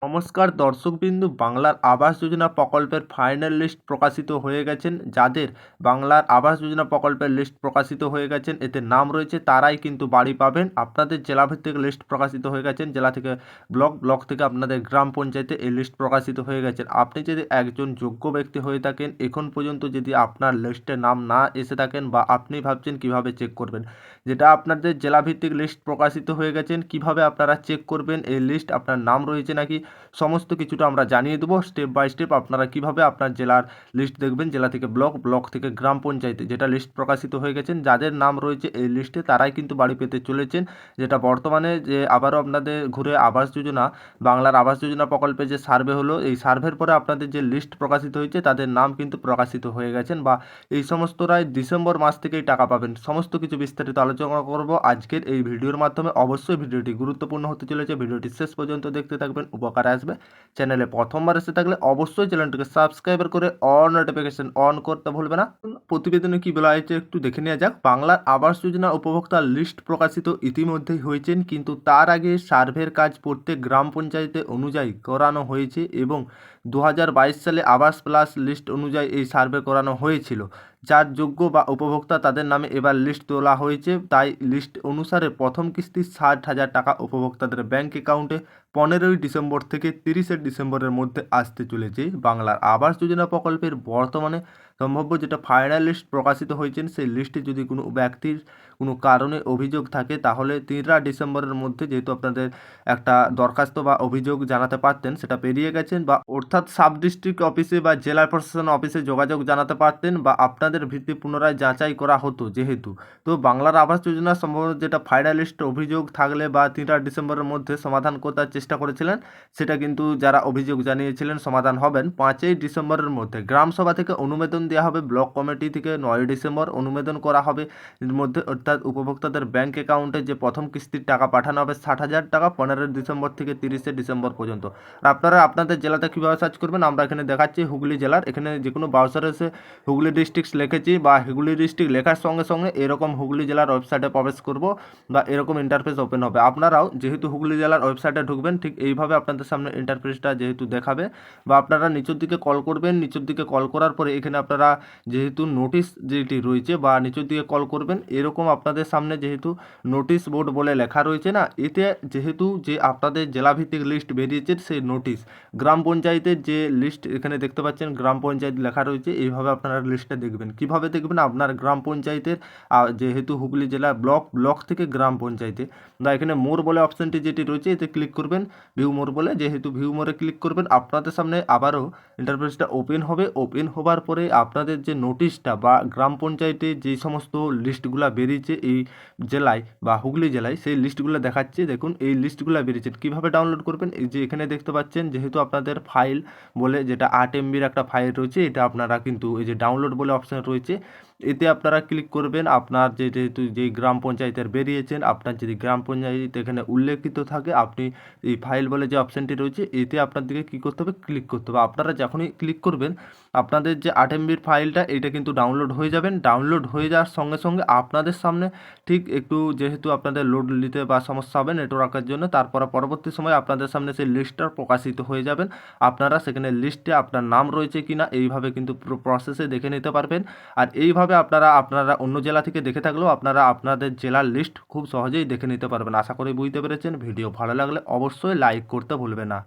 নমস্কার দর্শকবিন্দু, বাংলার আবাস যোজনা প্রকল্পের ফাইনাল লিস্ট প্রকাশিত হয়ে গেছেন। যাদের বাংলার আবাস যোজনা প্রকল্পের লিস্ট প্রকাশিত হয়ে গেছেন, এতে নাম রয়েছে, তারাই কিন্তু বাড়ি পাবেন। আপনাদের জেলাভিত্তিক লিস্ট প্রকাশিত হয়ে গেছেন, জেলা থেকে ব্লক, ব্লক থেকে আপনাদের গ্রাম পঞ্চায়েতে এই লিস্ট প্রকাশিত হয়ে গেছেন। আপনি যদি একজন যোগ্য ব্যক্তি হয়ে থাকেন, এখন পর্যন্ত যদি আপনার লিস্টে নাম না এসে থাকেন বা আপনি ভাবছেন কিভাবে চেক করবেন, যেটা আপনাদের জেলাভিত্তিক লিস্ট প্রকাশিত হয়ে গেছেন, কিভাবে আপনারা চেক করবেন এই লিস্ট, আপনার নাম রয়েছে নাকি, সমস্ত কিছুটা আমরা জানিয়ে দেবো স্টেপ বাই স্টেপ। আপনারা কিভাবে আপনার জেলার লিস্ট দেখবেন, জেলা থেকে ব্লক, ব্লক থেকে গ্রাম পঞ্চায়েতে, যেটা লিস্ট প্রকাশিত হয়ে গেছেন, যাদের নাম রয়েছে এই লিস্টে তারাই কিন্তু বাড়ি পেতে চলেছেন। যেটা বর্তমানে যে আবারও আপনাদের ঘুরে আবাস যোজনা, বাংলার আবাস যোজনা প্রকল্পে যে সার্ভে হলো, এই সার্ভের পরে আপনাদের যে লিস্ট প্রকাশিত হয়েছে তাদের নাম কিন্তু প্রকাশিত হয়ে গেছেন, বা এই সমস্তরাই ডিসেম্বর মাস থেকেই টাকা পাবেন। সমস্ত কিছু বিস্তারিত আলোচনা করব আজকের এই ভিডিওর মাধ্যমে। অবশ্যই ভিডিওটি গুরুত্বপূর্ণ হতে চলেছে, ভিডিওটি শেষ পর্যন্ত দেখতে থাকবেন, উপকার আসবে। চ্যানেলে প্রথমবার এসে থাকলে অবশ্যই চ্যানেলটিকে সাবস্ক্রাইব করে অল নোটিফিকেশন অন করতে ভুলবে না। প্রতিবেদনে কি বলা হয়েছে একটু দেখে নেওয়া যাক। বাংলার আবাস যোজনা উপভোক্তার লিস্ট প্রকাশিত ইতিমধ্যেই হয়েছেন, কিন্তু তার আগে সার্ভের কাজ প্রত্যেক গ্রাম পঞ্চায়েতে অনুযায়ী করানো হয়েছে এবং 2022 সালে আবাস প্লাস লিস্ট অনুযায়ী এই সার্ভে করানো হয়েছিল। যার যোগ্য বা উপভোক্তা তাদের নামে এবার লিস্ট তোলা হয়েছে। তাই লিস্ট অনুসারে প্রথম কিস্তি 60,000 টাকা উপভোক্তাদের ব্যাংক অ্যাকাউন্টে 15ই ডিসেম্বর থেকে 30শে ডিসেম্বরের মধ্যে আসতে চলেছে। বাংলার আবাস যোজনা প্রকল্পের বর্তমানে সম্ভাব্য যেটা ফাইনাল লিস্ট প্রকাশিত হয়েছেন, সেই লিস্টে যদি কোনো ব্যক্তির কোনো কারণে অভিযোগ থাকে, তাহলে 3রা ডিসেম্বরের মধ্যে, যেহেতু আপনাদের একটা দরখাস্ত বা অভিযোগ জানাতে পারতেন, সেটা পেরিয়ে গেছেন, বা অর্থাৎ সাব ডিস্ট্রিক্ট অফিসে বা জেলা প্রশাসন অফিসে যোগাযোগ জানাতে পারতেন, বা আপনাদের ভিত্তি পুনরায় যাচাই করা হতো। যেহেতু তো বাংলার আবাস যোজনা সম্ভবত যেটা ফাইনাল লিস্ট অভিযোগ থাকলে বা 3রা ডিসেম্বরের মধ্যে সমাধান করার চেষ্টা করেছিলেন, সেটা কিন্তু যারা অভিযোগ জানিয়েছিলেন সমাধান হবেন 5ই ডিসেম্বরের মধ্যে। গ্রাম সভা থেকে অনুমোদন দেওয়া হবে, ব্লক কমিটি থেকে 9ই ডিসেম্বর অনুমোদন করা হবে এর মধ্যে, অর্থাৎ উপভোক্তাদের ব্যাংক অ্যাকাউন্টে যে প্রথম কিস্তির টাকা পাঠানো হবে 60,000 টাকা 15ই ডিসেম্বর থেকে 30শে ডিসেম্বর পর্যন্ত। আর আপনারা আপনাদের জেলাতে কীভাবে সার্চ করবেন, আমরা এখানে দেখাচ্ছি হুগলি জেলার, এখানে যে কোনো ব্রাউজারে এসে হুগলি ডিস্ট্রিক্ট লিখেছি, বা হুগলি ডিস্ট্রিক্ট লেখার সঙ্গে সঙ্গে এরকম হুগলি জেলার ওয়েবসাইটে প্রবেশ করব, বা এরকম ইন্টারফেস ওপেন হবে। আপনারাও যেহেতু হুগলি জেলার ওয়েবসাইটে ঢুকবেন, ঠিক এইভাবে আপনাদের সামনে ইন্টারফেসটা যেহেতু দেখাবে, বা আপনারা নিচের দিকে কল করবেন, নিচের দিকে কল করার পরে এখানে আপনারা যেহেতু নোটিশ যেটি রয়েছে, বা নিচের দিকে কল করবেন, এরকম আপনাদের সামনে যেহেতু নোটিশ বোর্ড বলে লেখা রয়েছে না, এতে যেহেতু যে আপনাদের জেলাভিত্তিক লিস্ট বেরিয়েছে, সেই নোটিশ গ্রাম পঞ্চায়েতের যে লিস্ট এখানে দেখতে পাচ্ছেন, গ্রাম পঞ্চায়েত লেখা রয়েছে, এইভাবে আপনারা লিস্টটা দেখবেন। কিভাবে দেখবেন, আপনার গ্রাম পঞ্চায়েতের যেহেতু হুগলি জেলা ব্লক, ব্লক থেকে গ্রাম পঞ্চায়েতে, বা এখানে মোর বলে অপশানটি যেটি রয়েছে, এতে ক্লিক করবেন, ভিউ মোর বলে, যেহেতু ভিউ মোরে ক্লিক করবেন, আপনাদের সামনে আবারও ইন্টারফেসটা ওপেন হবে। ওপেন হবার পরে আপনাদের যে নোটিশটা বা গ্রাম পঞ্চায়েতে যে সমস্ত লিস্টগুলো বেরিয়েছে এই জেলায় বা হুগলি জেলায়, সেই লিস্টগুলো দেখাচ্ছে। দেখুন এই লিস্টগুলো বেরিয়েছে, কীভাবে ডাউনলোড করবেন, এই যে এখানে দেখতে পাচ্ছেন, যেহেতু আপনাদের ফাইল বলে যেটা 8 MBর একটা ফাইল রয়েছে, এটা আপনারা কিন্তু এই যে ডাউনলোড বলে অপশান রয়েছে, এতে আপনারা ক্লিক করবেন। আপনার যেহেতু যেই গ্রাম পঞ্চায়েতের বেরিয়েছেন, আপনার যদি গ্রাম পঞ্চায়েত এখানে উল্লেখিত থাকে, আপনি এই ফাইল বলে যে অপশানটি রয়েছে, এতে আপনাদেরকে কী করতে হবে, ক্লিক করতে হবে। আপনারা যখনই ক্লিক করবেন, আপনাদের যে 8 MBর ফাইলটা, এটা কিন্তু ডাউনলোড হয়ে যাবেন। ডাউনলোড হয়ে যাওয়ার সঙ্গে সঙ্গে আপনাদের সামনে ঠিক একটু, যেহেতু আপনাদের লোড নিতে বা সমস্যা হবে নেটওয়ার্কের জন্য, তারপরে পরবর্তী সময় আপনাদের সামনে সেই লিস্টটা প্রকাশিত হয়ে যাবেন। আপনারা সেখানে লিস্টে আপনার নাম রয়েছে কিনা এইভাবে কিন্তু পুরো প্রসেসে দেখে নিতে পারবেন। আর এইভাবে আপনারা অন্য জেলা থেকে দেখে থাকলেও আপনারা আপনাদের জেলার লিস্ট খুব সহজেই দেখে নিতে পারবেন। আশা করি বুঝতে পেরেছেন। ভিডিও ভালো লাগলে অবশ্যই লাইক করতে ভুলবেন না।